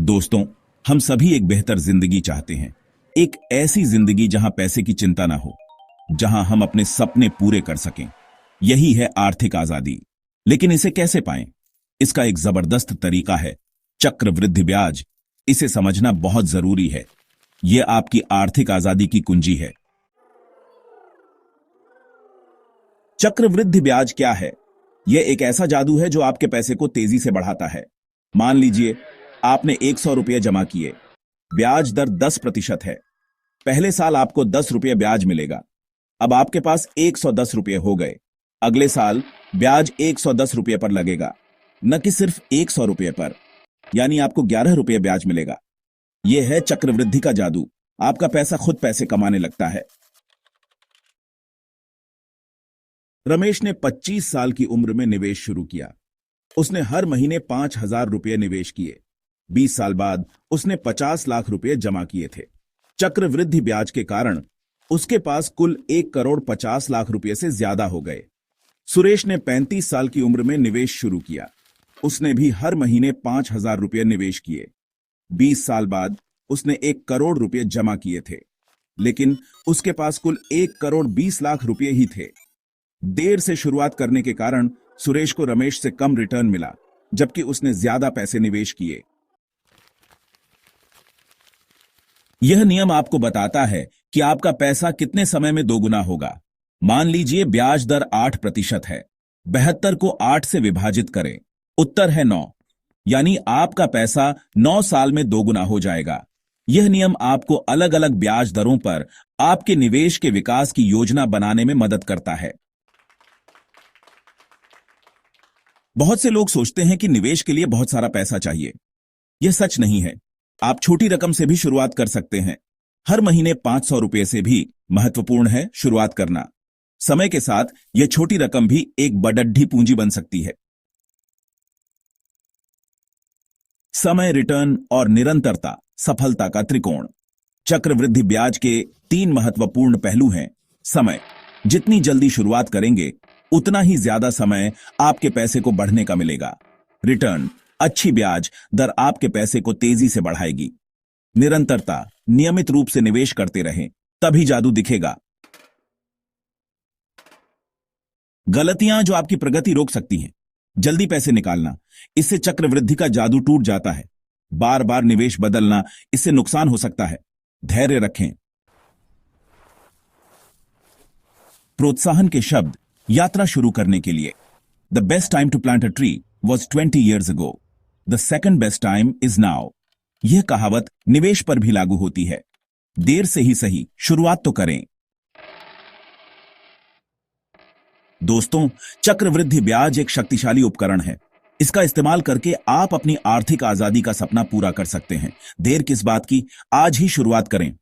दोस्तों, हम सभी एक बेहतर जिंदगी चाहते हैं। एक ऐसी जिंदगी जहां पैसे की चिंता ना हो, जहां हम अपने सपने पूरे कर सकें। यही है आर्थिक आजादी। लेकिन इसे कैसे पाएं? इसका एक जबरदस्त तरीका है चक्रवृद्धि ब्याज। इसे समझना बहुत जरूरी है। यह आपकी आर्थिक आजादी की कुंजी है। चक्रवृद्धि ब्याज क्या है? यह एक ऐसा जादू है जो आपके पैसे को तेजी से बढ़ाता है। मान लीजिए आपने 100 रुपये जमा किए। ब्याज दर 10% है। पहले साल आपको 10 रुपये ब्याज मिलेगा। अब आपके पास 110 रुपये हो गए। अगले साल ब्याज 110 रुपये पर लगेगा, न कि सिर्फ 100 रुपये पर। यानी आपको 11 रुपये ब्याज मिलेगा। यह है चक्रवृद्धि का जादू। आपका पैसा खुद पैसे कमाने लगता है। रमेश ने 25 साल की उम्र में निवेश शुरू किया। उसने हर महीने 5,000 रुपये निवेश किए। 20 साल बाद उसने 50 लाख रुपए जमा किए थे। चक्रवृद्धि ब्याज के कारण उसके पास कुल 1,50,00,000 रुपए से ज्यादा हो गए। सुरेश ने 35 साल की उम्र में निवेश शुरू किया। उसने भी हर महीने 5,000 रुपये निवेश किए। 20 साल बाद उसने 1 करोड़ रुपए जमा किए थे, लेकिन उसके पास कुल 1,20,00,000 रुपए ही थे। देर से शुरुआत करने के कारण सुरेश को रमेश से कम रिटर्न मिला, जबकि उसने ज्यादा पैसे निवेश किए। यह नियम आपको बताता है कि आपका पैसा कितने समय में दोगुना होगा। मान लीजिए ब्याज दर 8% है। 72 को 8 से विभाजित करें। उत्तर है 9। यानी आपका पैसा 9 साल में दोगुना हो जाएगा। यह नियम आपको अलग अलग ब्याज दरों पर आपके निवेश के विकास की योजना बनाने में मदद करता है। बहुत से लोग सोचते हैं कि निवेश के लिए बहुत सारा पैसा चाहिए। यह सच नहीं है। आप छोटी रकम से भी शुरुआत कर सकते हैं। हर महीने 500 रुपये से भी महत्वपूर्ण है शुरुआत करना। समय के साथ यह छोटी रकम भी एक बड़ड्डी पूंजी बन सकती है। समय, रिटर्न और निरंतरता सफलता का त्रिकोण। चक्रवृद्धि ब्याज के 3 महत्वपूर्ण पहलू हैं। समय, जितनी जल्दी शुरुआत करेंगे उतना ही ज्यादा समय आपके पैसे को बढ़ने का मिलेगा। रिटर्न, अच्छी ब्याज दर आपके पैसे को तेजी से बढ़ाएगी। निरंतरता, नियमित रूप से निवेश करते रहें, तभी जादू दिखेगा। गलतियां जो आपकी प्रगति रोक सकती हैं। जल्दी पैसे निकालना, इससे चक्रवृद्धि का जादू टूट जाता है। बार बार निवेश बदलना, इससे नुकसान हो सकता है। धैर्य रखें। प्रोत्साहन के शब्द यात्रा शुरू करने के लिए। The best time to plant a tree was 20 years ago. The second best time is now. यह कहावत निवेश पर भी लागू होती है। देर से ही सही, शुरुआत तो करें। दोस्तों, चक्रवृद्धि ब्याज एक शक्तिशाली उपकरण है। इसका इस्तेमाल करके आप अपनी आर्थिक आजादी का सपना पूरा कर सकते हैं। देर किस बात की, आज ही शुरुआत करें।